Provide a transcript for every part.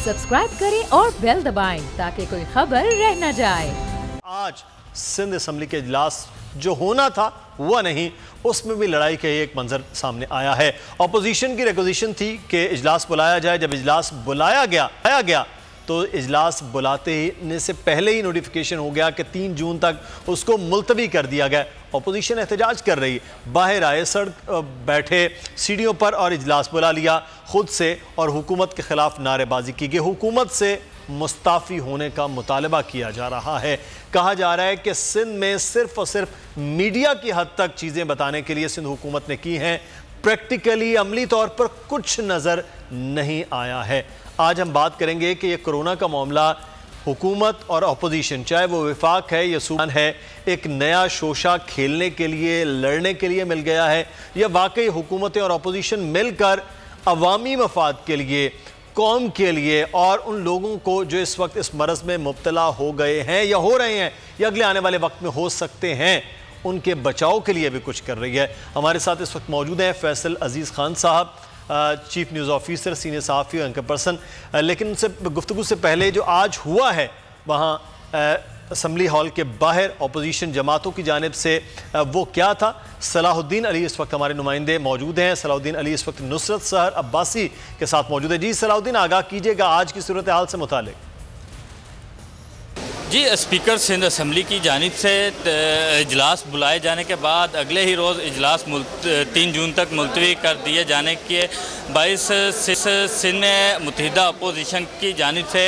Subscribe करें और bell दबाएं ताकि कोई खबर रह न जाए। आज सिंध असम्बली के इजलास जो होना था हुआ नहीं, उसमें भी लड़ाई का एक मंजर सामने आया है। अपोजिशन की रिक्वेजिशन थी कि इजलास बुलाया जाए। जब इजलास बुलाया गया तो इजलास बुलाते ही से पहले ही नोटिफिकेशन हो गया कि 3 जून तक उसको मुलतवी कर दिया गया। अपोजिशन एहतजाज कर रही, बाहर आए, सड़क बैठे सीढ़ियों पर और इजलास बुला लिया खुद से और हुकूमत के खिलाफ नारेबाजी की गई। हुकूमत से मुस्ताफ़ी होने का मुतालबा किया जा रहा है। कहा जा रहा है कि सिंध में सिर्फ और सिर्फ मीडिया की हद तक चीज़ें बताने के लिए सिंध हुकूमत ने की हैं, प्रैक्टिकली अमली तौर पर कुछ नज़र नहीं आया है। आज हम बात करेंगे कि ये कोरोना का मामला हुकूमत और अपोजिशन, चाहे वो विफाक है या सूबान है, एक नया शोशा खेलने के लिए, लड़ने के लिए मिल गया है, या वाकई हुकूमतें और अपोजिशन मिलकर अवामी मफाद के लिए, कौम के लिए और उन लोगों को जो इस वक्त इस मरज़ में मुब्तला हो गए हैं या हो रहे हैं या अगले आने वाले वक्त में हो सकते हैं, उनके बचाव के लिए भी कुछ कर रही है। हमारे साथ इस वक्त मौजूद हैं फैसल अजीज़ खान साहब, चीफ न्यूज़ ऑफिसर, सीनियर सहाफ़ी और एंकर पर्सन। लेकिन उनसे गुफ्तगू से पहले जो आज हुआ है वहाँ असम्बली हॉल के बाहर अपोजिशन जमातों की जानिब से, वो क्या था? सलाहुद्दीन अली इस वक्त हमारे नुमाइंदे मौजूद हैं। सलाहुद्दीन अली इस वक्त नुसरत सहर अब्बासी के साथ मौजूद है। जी सलाहुद्दीन, आगाह कीजिएगा आज की सूरत हाल से मुतालिक। जी, स्पीकर सिंध असम्बली की जानिब से इजलास बुलाए जाने के बाद अगले ही रोज़ इजलास 3 जून तक मुलतवी कर दिए जाने के बाइस सिंध में मुत्तहिदा अपोजिशन की जानिब से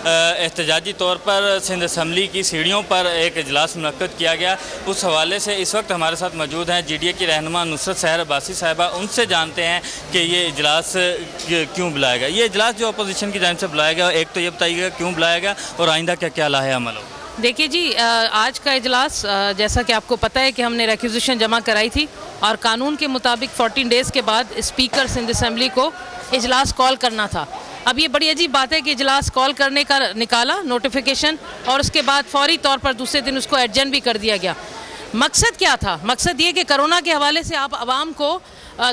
एहतजाजी तौर पर सिंध असम्बली की सीढ़ियों पर एक इजलास मुनक्कद किया गया। उस हवाले से इस वक्त हमारे साथ मौजूद हैं GDA की रहनुमा नुसरत सहर अब्बासी साहिबा। उनसे जानते हैं कि ये इजलास क्यों बुलाया गया। ये इजलास जो अपोजिशन की जानिब से बुलाया गया, एक तो ये बताइएगा क्यों बुलाया गया और आइंदा क्या क्या लाहे अमल हो। देखिए जी, आज का इजलास जैसा कि आपको पता है कि हमने रिक्वेजिशन जमा कराई थी और कानून के मुताबिक 14 डेज़ के बाद स्पीकर सिंध असम्बली को इजलास कॉल करना था। अब ये बड़ी अजीब बात है कि इजलास कॉल करने का निकाला नोटिफिकेशन और उसके बाद फौरी तौर पर दूसरे दिन उसको एडजर्न भी कर दिया गया। मकसद क्या था? मकसद ये कि कोरोना के हवाले से आप आवाम को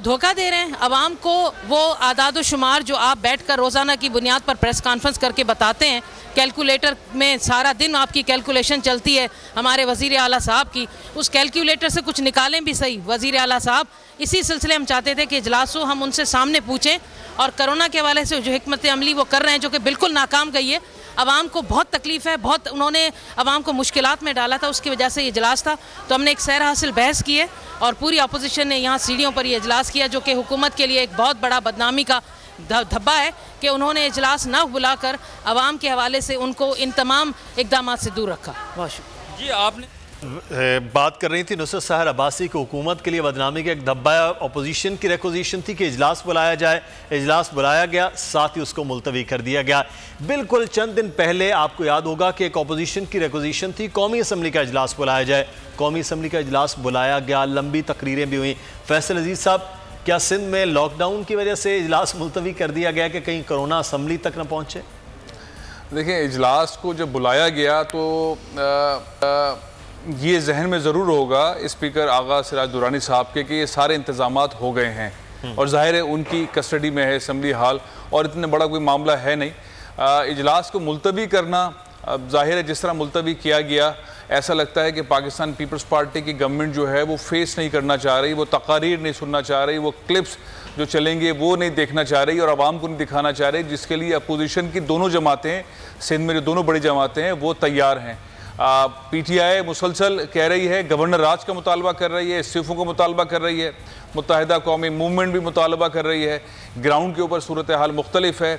धोखा दे रहे हैं। आवाम को वो आदाद व शुमार जो आप बैठकर रोज़ाना की बुनियाद पर प्रेस कॉन्फ्रेंस करके बताते हैं, कैलकुलेटर में सारा दिन आपकी कैलकुलेशन चलती है हमारे वज़ीर आला साहब की, उस कैलकुलेटर से कुछ निकालें भी सही वज़ीर आला साहब। इसी सिलसिले हम चाहते थे कि इजलास हो, हम उनसे सामने पूछें और कोरोना के हवाले से जो हिकमत अमली वो कर रहे हैं जो कि बिल्कुल नाकाम गई है। आवाम को बहुत तकलीफ़ है, बहुत उन्होंने आवाम को मुश्किलात में डाला था, उसकी वजह से ये इजलास था। तो हमने एक सैर हासिल बहस की है और पूरी अपोजिशन ने यहाँ सीढ़ियों पर ये इजलास किया, जो कि हुकूमत के लिए एक बहुत बड़ा बदनामी का धब्बा है कि उन्होंने इजलास न बुलाकर आवाम के हवाले से उनको इन तमाम इक़दाम से दूर रखा। बहुत शुक्रिया जी। आपने बात कर रही थी नुसरत सहर अब्बासी को हुकूमत के लिए बदनामी का एक धब्बा। अपोजिशन की रिक्वेजिशन थी कि इजलास बुलाया जाए, इजलास बुलाया गया, साथ ही उसको मुलतवी कर दिया गया। बिल्कुल चंद दिन पहले आपको याद होगा कि एक अपोजिशन की रिक्वेजिशन थी कौमी असम्बली का इजलास बुलाया जाए, कौमी असम्बली का इजलास बुलाया गया, लंबी तकरीरें भी हुई। फैसल अजीज़ साहब, क्या सिंध में लॉकडाउन की वजह से इजलास मुलतवी कर दिया गया कि कहीं कोरोना असम्बली तक न पहुँचे? देखिए, इजलास को जब बुलाया गया तो ये जहन में ज़रूर होगा स्पीकर आगा सिराज दुरानी साहब के कि ये सारे इंतज़ामात हो गए हैं और ज़ाहिर है उनकी कस्टडी में है असम्बली हाल और इतने बड़ा कोई मामला है नहीं। इजलास को मुलतवी करना, अब ज़ाहिर है जिस तरह मुलतवी किया गया, ऐसा लगता है कि पाकिस्तान पीपल्स पार्टी की गवर्नमेंट जो है वो फेस नहीं करना चाह रही, वो तकारीर नहीं सुनना चाह रही, वो क्लिप्स जो चलेंगे वो नहीं देखना चाह रही और आवाम को नहीं दिखाना चाह रही, जिसके लिए अपोजिशन की दोनों जमातें, सिंध में जो दोनों बड़ी जमातें हैं वो तैयार हैं। PTI मुसलसल कह रही है, गवर्नर राज का मुतालबा कर रही है, इस्तीफ़ों का मुतालबा कर रही है, मुत्तहिदा कौमी मूवमेंट भी मुतालबा कर रही है, ग्राउंड के ऊपर सूरत हाल मुख्तलिफ है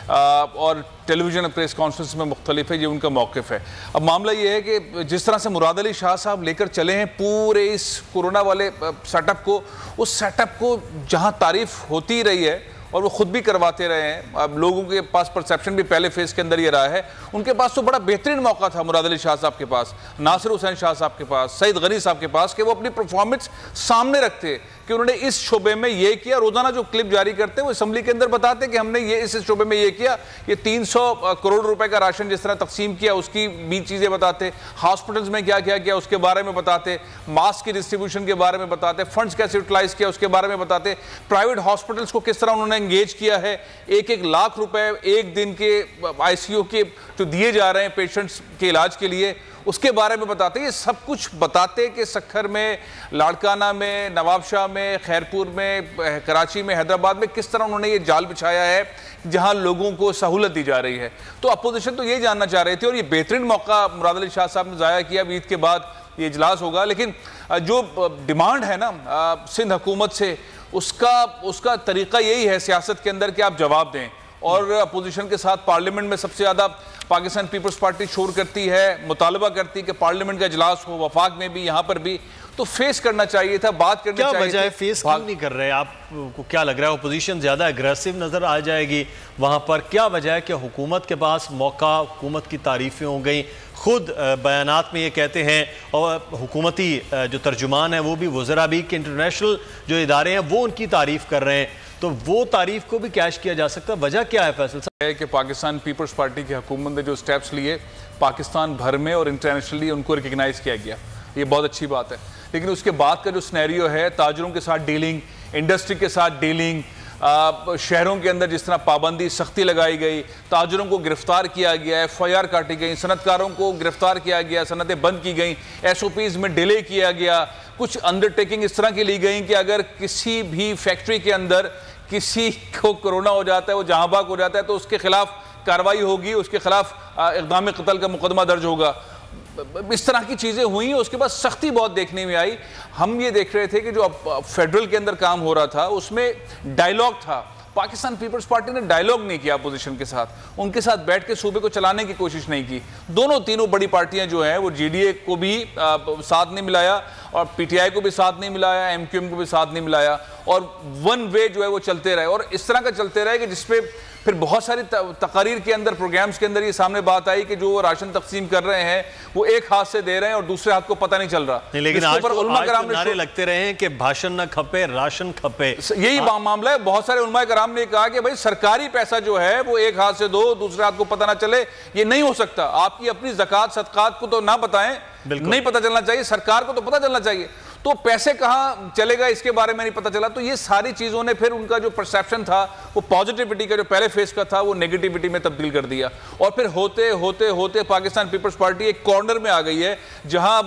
और टेलीविज़न प्रेस कॉन्फ्रेंस में मुख्तलिफ है, ये उनका मौक़िफ़ है। अब मामला ये है कि जिस तरह से मुराद अली शाह साहब लेकर चले हैं पूरे इस कोरोना वाले सेटअप को, उस सेटअप को जहाँ तारीफ़ होती रही है और वो ख़ुद भी करवाते रहे हैं, अब लोगों के पास परसेप्शन भी पहले फेज़ के अंदर ये रहा है, उनके पास तो बड़ा बेहतरीन मौका था मुराद अली शाह साहब के पास, नासिर हुसैन शाह साहब के पास, सईद गनी साहब के पास, कि वो अपनी परफॉर्मेंस सामने रखते कि उन्होंने इस शोबे में ये किया। रोजाना जो क्लिप जारी करते हैं वो असेंबली के अंदर बताते कि हमने ये इस शोबे में ये किया, ये 300 करोड़ रुपए का राशन जिस तरह तकसीम किया उसकी भी चीजें बताते, हॉस्पिटल्स में क्या क्या किया उसके बारे में बताते, मास्क की डिस्ट्रीब्यूशन के बारे में बताते, फंड्स कैसे यूटिलाइज किया उसके बारे में बताते, प्राइवेट हॉस्पिटल्स को किस तरह उन्होंने एंगेज किया है, 1-1 लाख रुपए एक दिन के ICU के जो दिए जा रहे हैं पेशेंट्स के इलाज के लिए उसके बारे में बताते। ये सब कुछ बताते कि सक्खर में, लाड़काना में, नवाबशाह में, खैरपुर में, कराची में, हैदराबाद में किस तरह उन्होंने ये जाल बिछाया है जहां लोगों को सहूलत दी जा रही है। तो अपोजिशन तो ये जानना चाह रही थी और ये बेहतरीन मौका मुराद अली शाह साहब ने ज़ाया किया। ईद के बाद ये इजलास होगा, लेकिन जो डिमांड है ना सिंध हुकूमत से उसका तरीका यही है सियासत के अंदर कि आप जवाब दें। और अपोजिशन के साथ पार्लियामेंट में सबसे ज़्यादा पाकिस्तान पीपल्स पार्टी शोर करती है, मुतालबा करती है कि पार्लियामेंट का इजलास हो, वफाक में भी, यहाँ पर भी। तो फेस करना चाहिए था, बात करनी चाहिए। क्या वजह है फेस क्यों नहीं कर रहे? आपको क्या लग रहा है अपोजिशन ज़्यादा एग्रेसिव नज़र आ जाएगी वहाँ पर? क्या वजह है कि हुकूमत के पास मौका, हुकूमत की तारीफ़ें हो गई, खुद बयानात में ये कहते हैं और हुकूमती जो तर्जुमान है वो भी, वज़रा भी, कि इंटरनेशनल जो इदारे हैं वो उनकी तारीफ़ कर रहे हैं, तो वो तारीफ को भी कैश किया जा सकता है। वजह क्या है फैसल साहब? है कि पाकिस्तान पीपल्स पार्टी की हुकूमत ने जो स्टेप्स लिए पाकिस्तान भर में और इंटरनेशनली उनको रिकग्नाइज किया गया, ये बहुत अच्छी बात है। लेकिन उसके बाद का जो सिनेरियो है, ताजरों के साथ डीलिंग, इंडस्ट्री के साथ डीलिंग, शहरों के अंदर जिस तरह पाबंदी सख्ती लगाई गई, ताजरों को गिरफ्तार किया गया, FIR काटी गई, सनतकारों को गिरफ्तार किया गया, सनतें बंद की गई, SOPs में डिले किया गया, कुछ अंडरटेकिंग इस तरह की ली गई कि अगर किसी भी फैक्ट्री के अंदर किसी को कोरोना हो जाता है, वो जहां बाग हो जाता है, तो उसके खिलाफ कार्रवाई होगी, उसके खिलाफ इक़दाम क़त्ल का मुकदमा दर्ज होगा। इस तरह की चीज़ें हुई। उसके बाद सख्ती बहुत देखने में आई। हम ये देख रहे थे कि जो फेडरल के अंदर काम हो रहा था उसमें डायलॉग था। पाकिस्तान पीपल्स पार्टी ने डायलॉग नहीं किया अपोजिशन के साथ, उनके साथ बैठ के सूबे को चलाने की कोशिश नहीं की। तीनों बड़ी पार्टियां जो हैं वो GDA को भी साथ नहीं मिलाया और PTI को भी साथ नहीं मिलाया, MQM को भी साथ नहीं मिलाया, और वन वे जो है वो चलते रहे। और इस तरह का चलते रहे कि जिसपे फिर बहुत सारी तकारीर के अंदर, प्रोग्राम्स के अंदर ये सामने बात आई कि जो राशन तकसीम कर रहे हैं वो एक हाथ से दे रहे हैं और दूसरे हाथ को पता नहीं चल रहा। लेकिन आज तो नारे लगते रहे हैं कि भाषण न खपे, राशन खपे। यही मामला है। बहुत सारे उलमा कराम ने कहा कि भाई सरकारी पैसा जो है वो एक हाथ से दो, दूसरे हाथ को पता ना चले, ये नहीं हो सकता। आपकी अपनी ज़कात सदकात को तो ना बताएं, नहीं पता चलना चाहिए, सरकार को तो पता चलना चाहिए। तो पैसे कहां चलेगा इसके बारे में नहीं पता चला। तो ये सारी चीजों ने फिर उनका जो परसेप्शन था वो पॉजिटिविटी का जो पहले फेस का था वो नेगेटिविटी में तब्दील कर दिया। और फिर होते होते होते पाकिस्तान पीपल्स पार्टी एक कॉर्नर में आ गई है जहां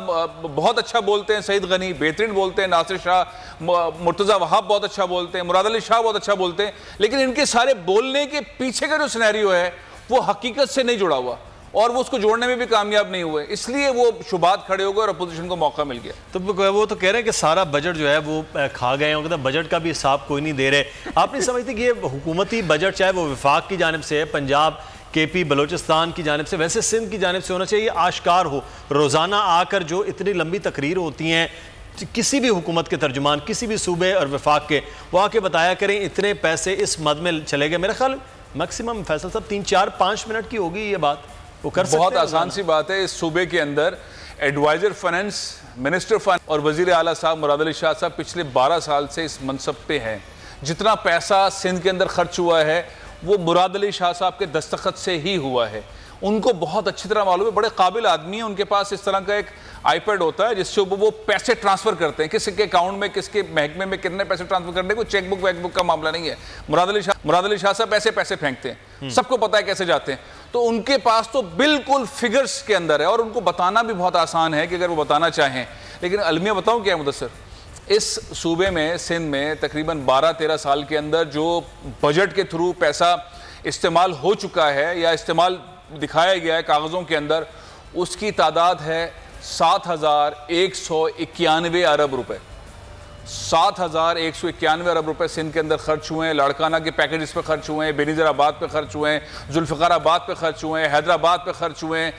बहुत अच्छा बोलते हैं सईद गनी, बेहतरीन बोलते हैं नासिर शाह, मुर्तजा वहाब बहुत अच्छा बोलते हैं, मुराद अली शाह बहुत अच्छा बोलते हैं, लेकिन इनके सारे बोलने के पीछे का जो सिनेरियो है वो हकीकत से नहीं जुड़ा हुआ और वो उसको जोड़ने में भी कामयाब नहीं हुए, इसलिए वो शुबात खड़े हो गए और अपोजिशन को मौका मिल गया। तो वो तो कह रहे हैं कि सारा बजट जो है वो खा गए हैं, मतलब बजट का भी हिसाब कोई नहीं दे रहे। आप नहीं समझते कि ये हुकूमती बजट चाहे वो वफाक की जानिब से है, पंजाब, KP, बलोचिस्तान की जानिब से, वैसे सिंध की जानिब से होना चाहिए, आश्कार हो। रोज़ाना आकर जो इतनी लंबी तकरीर होती हैं किसी भी हुकूमत के तर्जुमान, किसी भी सूबे और वफाक के, वो आके बताया करें इतने पैसे इस मद में चले गए। मेरा ख्याल मैक्सिमम फैसल साहब 3, 4, 5 मिनट की होगी ये बात, वो कर सकते हैं। बहुत आसान सी बात है। इस सूबे के अंदर एडवाइजर फाइनेंस, मिनिस्टर फाइनेंस और वजीर आला साहब मुराद अली शाह साहब पिछले 12 साल से इस मनसब पे हैं। जितना पैसा सिंध के अंदर खर्च हुआ है वो मुराद अली शाह साहब के दस्तखत से ही हुआ है। उनको बहुत अच्छी तरह मालूम है, बड़े काबिल आदमी हैं। उनके पास इस तरह का एक iPad होता है जिससे वो पैसे ट्रांसफर करते हैं, किसके अकाउंट में, किसके महकमे में कितने पैसे ट्रांसफर करने को चेकबुक वेकबुक का मामला नहीं है। मुराद अली शाह साहब पैसे फेंकते हैं, सबको पता है कैसे जाते हैं। तो उनके पास तो बिल्कुल फिगर्स के अंदर है और उनको बताना भी बहुत आसान है कि अगर वो बताना चाहें। लेकिन अलमिया बताऊं क्या है मुदस्सर, इस सूबे में सिंध में तकरीबन 12-13 साल के अंदर जो बजट के थ्रू पैसा इस्तेमाल हो चुका है या इस्तेमाल दिखाया गया है कागज़ों के अंदर, उसकी तादाद है 7,191 अरब रुपए। 7,191 अरब रुपए सिंध के अंदर खर्च हुए हैं। लाड़काना के पैकेजेस पे खर्च हुए हैं, बेनीज़राबाद पे खर्च हुए हैं, जुल्फ़िकाराबाद पे खर्च हुए हैं, हैदराबाद पे खर्च हुए हैं,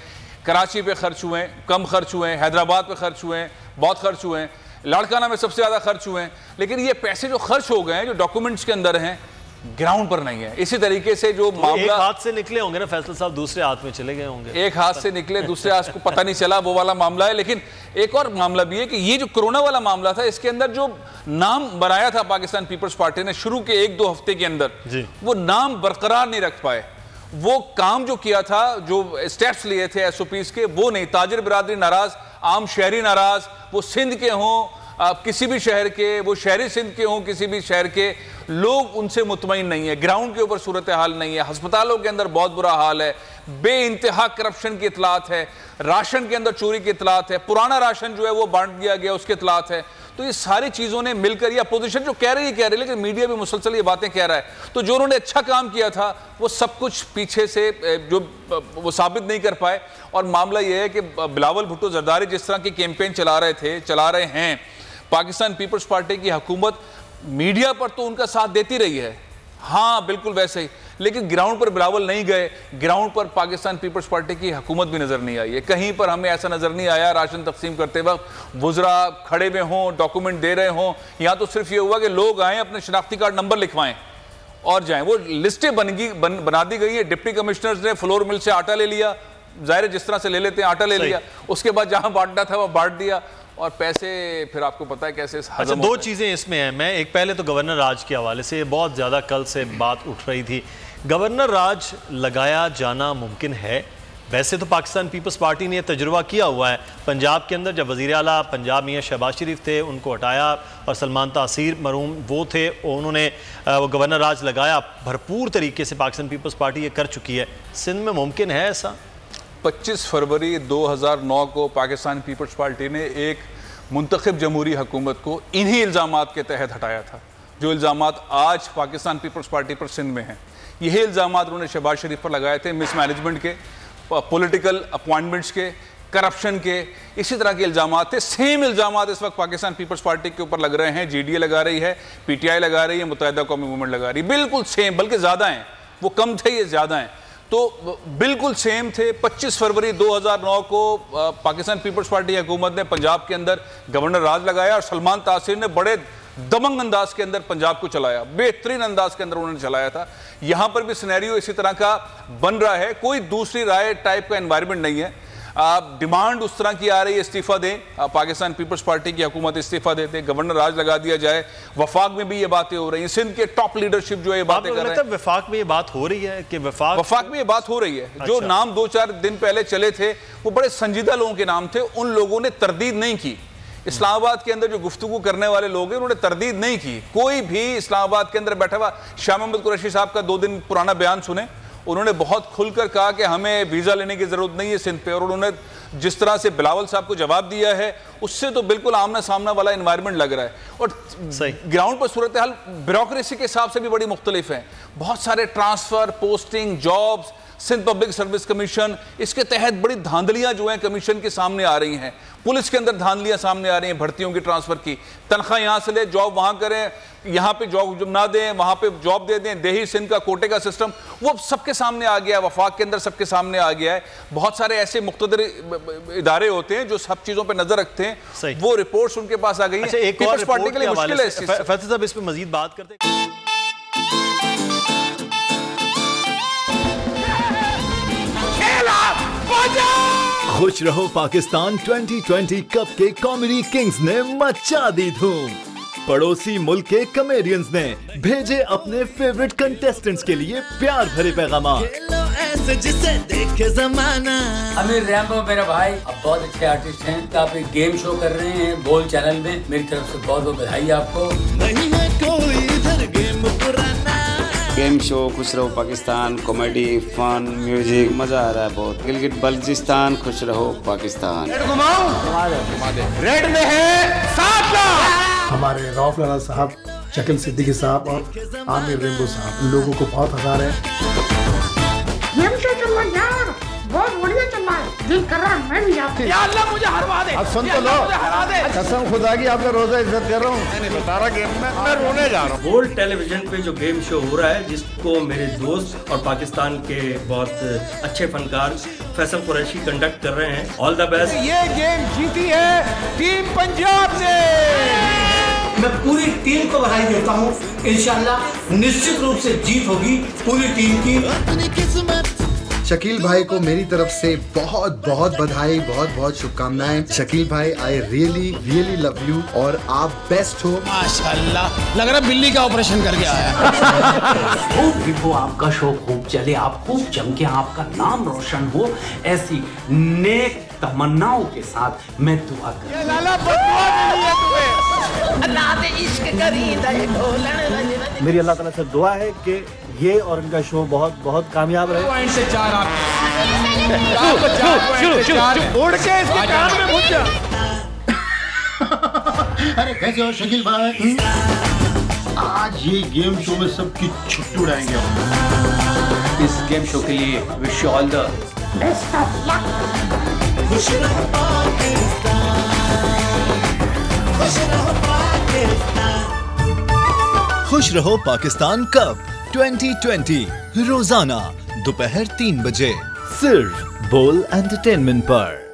कराची पे खर्च हुए हैं, कम खर्च हुए हैं, हैदराबाद पे खर्च हुए हैं, बहुत खर्च हुए हैं, लाड़काना में सबसे ज़्यादा खर्च हुए हैं। लेकिन ये पैसे जो खर्च हो गए हैं, जो डॉक्यूमेंट्स के अंदर हैं, ग्राउंड पर नहीं है। इसी तरीके से जो तो मामला एक हाथ से निकले होंगे ना फैसल साहब, दूसरे हाथ में चले गए होंगे। एक हाथ से निकले दूसरे हाथ को पता नहीं चला, वो वाला मामला है। लेकिन एक और मामला भी है कि ये जो कोरोना वाला मामला था, इसके अंदर जो नाम बनाया था पाकिस्तान पीपल्स पार्टी ने शुरू के 1-2 हफ्ते के अंदर, वो नाम बरकरार नहीं रख पाए। वो काम जो किया था, जो स्टेप्स लिए थे SOPs के, वो नहीं। ताजिर बिरादरी नाराज, आम शहरी नाराज, वो सिंध के हों, किसी भी शहर के, वो शहरी सिंध के हों, किसी भी शहर के लोग उनसे मुतमईन नहीं है। ग्राउंड के ऊपर सूरत हाल नहीं है, अस्पतालों के अंदर बहुत बुरा हाल है, बेइंतहा करप्शन की इतलात है, राशन के अंदर चोरी की इतलात है, पुराना राशन जो है वो बांट दिया गया उसकी इतलात है। तो ये सारी चीज़ों ने मिलकर, या अपोजिशन जो कह रही है, लेकिन मीडिया भी मुसलसल ये बातें कह रहा है। तो जो उन्होंने अच्छा काम किया था वो सब कुछ पीछे से जो वो साबित नहीं कर पाए। और मामला ये है कि बिलावल भुट्टो जरदारी जिस तरह की कैंपेन चला रहे हैं, पाकिस्तान पीपल्स पार्टी की हुकूमत मीडिया पर तो उनका साथ देती रही है, हाँ बिल्कुल वैसे ही, लेकिन ग्राउंड पर बिलावल नहीं गए। ग्राउंड पर पाकिस्तान पीपल्स पार्टी की हुकूमत भी नजर नहीं आई है। कहीं पर हमें ऐसा नजर नहीं आया राशन तकसीम करते वक्त वुज़रा खड़े हुए हों, डॉक्यूमेंट दे रहे हों। यहाँ तो सिर्फ ये हुआ कि लोग आए, अपने शनाख्ती कार्ड नंबर लिखवाएं और जाएं। वो लिस्टें बना दी गई है। डिप्टी कमिश्नर्स ने फ्लोर मिल से आटा ले लिया, जाहिर जिस तरह से ले लेते हैं, आटा ले लिया, उसके बाद जहां बांटना था वह बांट दिया, और पैसे फिर आपको पता है कैसे। अच्छा, 2 चीज़ें इसमें हैं। मैं एक, पहले तो गवर्नर राज के हवाले से बहुत ज़्यादा कल से बात उठ रही थी। गवर्नर राज लगाया जाना मुमकिन है? वैसे तो पाकिस्तान पीपल्स पार्टी ने तजुर्बा किया हुआ है। पंजाब के अंदर जब वज़ीर आला पंजाब मियाँ शहबाज शरीफ थे, उनको हटाया और सलमान तासीर मरूम वो थे, उन्होंने वो गवर्नर राज लगाया। भरपूर तरीके से पाकिस्तान पीपल्स पार्टी ये कर चुकी है। सिंध में मुमकिन है ऐसा? 25 फरवरी 2009 को पाकिस्तान पीपल्स पार्टी ने एक मुंतखब जमहूरी हुकूमत को इन्हीं इल्ज़ामात के तहत हटाया था, जो इल्ज़ामात आज पाकिस्तान पीपल्स पार्टी पर सिंध में हैं। यही इल्ज़ामात उन्होंने शहबाज शरीफ पर लगाए थे, मिसमैनेजमेंट के, पॉलिटिकल अपॉइंटमेंट्स के, करप्शन के, इसी तरह के इल्ज़ामात थे। सेम इल्ज़ामात इस वक्त पाकिस्तान पीपल्स पार्टी के ऊपर लग रहे हैं। GDA लगा रही है, PTI लगा रही है, मुत्तहिदा कौमी मूवमेंट लगा रही है। बिल्कुल सेम, बल्कि ज़्यादा हैं। वो कम थे, ये ज़्यादा हैं। तो बिल्कुल सेम थे। 25 फरवरी 2009 को पाकिस्तान पीपल्स पार्टी हुकूमत ने पंजाब के अंदर गवर्नर राज लगाया और सलमान तासीर ने बड़े दमंग अंदाज के अंदर पंजाब को चलाया, बेहतरीन अंदाज के अंदर उन्होंने चलाया था। यहाँ पर भी सिनेरियो इसी तरह का बन रहा है। कोई दूसरी राय टाइप का एनवायरनमेंट नहीं है। डिमांड उस तरह की आ रही है, इस्तीफा दें, पाकिस्तान पीपल्स पार्टी की हुकूमत इस्तीफा देते, गवर्नर राज लगा दिया जाए। वफाक में भी ये बातें हो रही हैं, सिंध के टॉप लीडरशिप जो है ये बातें कर रहे हैं। वफाक में ये बात हो रही है कि वफाक में ये बात हो रही है। जो नाम 2-4 दिन पहले चले थे वो बड़े संजीदा लोगों के नाम थे, उन लोगों ने तरदीद नहीं की। इस्लामाबाद के अंदर जो गुफ्तगू करने वाले लोग हैं उन्होंने तरदीद नहीं की। कोई भी इस्लामाबाद के अंदर बैठा हुआ, शाह मोहम्मद कुरैशी साहब का 2 दिन पुराना बयान सुने, उन्होंने बहुत खुलकर कहा कि हमें वीज़ा लेने की ज़रूरत नहीं है सिंध पे। और उन्होंने जिस तरह से बिलावल साहब को जवाब दिया है उससे तो बिल्कुल आमना सामना वाला एनवायरनमेंट लग रहा है। और ग्राउंड पर सूरत हाल ब्यूरोक्रेसी के हिसाब से भी बड़ी मुख्तलिफ है। बहुत सारे transfer, posting, jobs, Sindh public service commission, इसके तहत बड़ी धांधलियां जो हैं कमीशन के सामने आ रही हैं। पुलिस के अंदर धांधलियां सामने आ रही हैं, भर्तियों की, ट्रांसफर की। तनख्वाह यहाँ से ले, जॉब वहाँ करें, यहाँ पे जॉब जब ना दें वहाँ पे जॉब दे दें। देही सिंध का कोटे का सिस्टम वो सबके सामने आ गया है, वफाक के अंदर सबके सामने आ गया है। बहुत सारे ऐसे मुख्तदर इदारे होते हैं जो सब चीज़ों पर नजर रखते हैं, वो रिपोर्ट्स उनके पास आ गई है। एक और पार्टी के लिए मुश्किल है। फैसल साहब इस पर मजीद बात करते हैं। खुश रहो पाकिस्तान 2020 कप के कॉमेडी किंग्स ने मचा दी धूम। पड़ोसी मुल्क के कॉमेडियंस ने भेजे अपने फेवरेट कंटेस्टेंट्स के लिए प्यार भरे पैगामात। जिसे देखे जमाना। अमीर रैम्बो मेरा भाई अब बहुत अच्छे आर्टिस्ट हैं। आप एक गेम शो कर रहे हैं बोल चैनल में, मेरी तरफ से बहुत बहुत बधाई आपको। नहीं है कोई इधर गेम पुराना। गेम शो खुश रहो पाकिस्तान, कॉमेडी, फन, म्यूजिक, मजा आ रहा है बहुत। गिलगित बल्चिस्तान खुश रहो पाकिस्तान। रेड में है 7 लाख। हमारे रऊफ लाला साहब, शकील सिद्दीकी साहब और आमिर रैम्बो साहब, लोगों को बहुत हंसा रहे हैं। गेम शो चल रहा है यार, बहुत बढ़िया चल रहा है। दिल कर रहा है मैं भी आपके। या अल्लाह मुझे हरवा दे। अब सुन तो लो, कसम खुदा की आपका रोजा इज्जत कर रहा हूँ। नहीं बता रहा गेम में मैं रोने जा रहा हूँ। गोल्ड टेलीविजन पे जो गेम शो हो रहा है, जिसको मेरे दोस्त और पाकिस्तान के बहुत अच्छे फनकार फैसल कुरैशी कंडक्ट कर रहे हैं। All the best. ये गेम जीती है टीम पंजाब ने। मैं पूरी टीम को बधाई देता हूँ। इंशाल्लाह निश्चित रूप से जीत होगी पूरी टीम की। शकील भाई को मेरी तरफ से बहुत बहुत बधाई, बहुत बहुत शुभकामनाएं। शकील भाई, I really really love you और आप बेस्ट हो। माशाल्लाह, लग रहा है बिल्ली का ऑपरेशन करके आया। खूब वो आपका शो खूब चले, आप खूब जम के आपका नाम रोशन हो, ऐसी नेक तमन्नाओं के साथ मैं दुआ करता हूं। मेरी अल्लाह ताला से दुआ है कि ये और इनका शो बहुत बहुत कामयाब रहे। पॉइंट से 4 उड़ के इसके कान में घुस जा। अरे कैसे हो शकील भाई? आज ये गेम शो में सबकी छुट्टी उड़ाएंगे हम। इस गेम शो के लिए wish you all the best of luck. खुश रहो पाकिस्तान, खुश रहो पाकिस्तान। खुश रहो पाकिस्तान कप 2020 रोजाना दोपहर 3 बजे सिर्फ बोल एंटरटेनमेंट पर।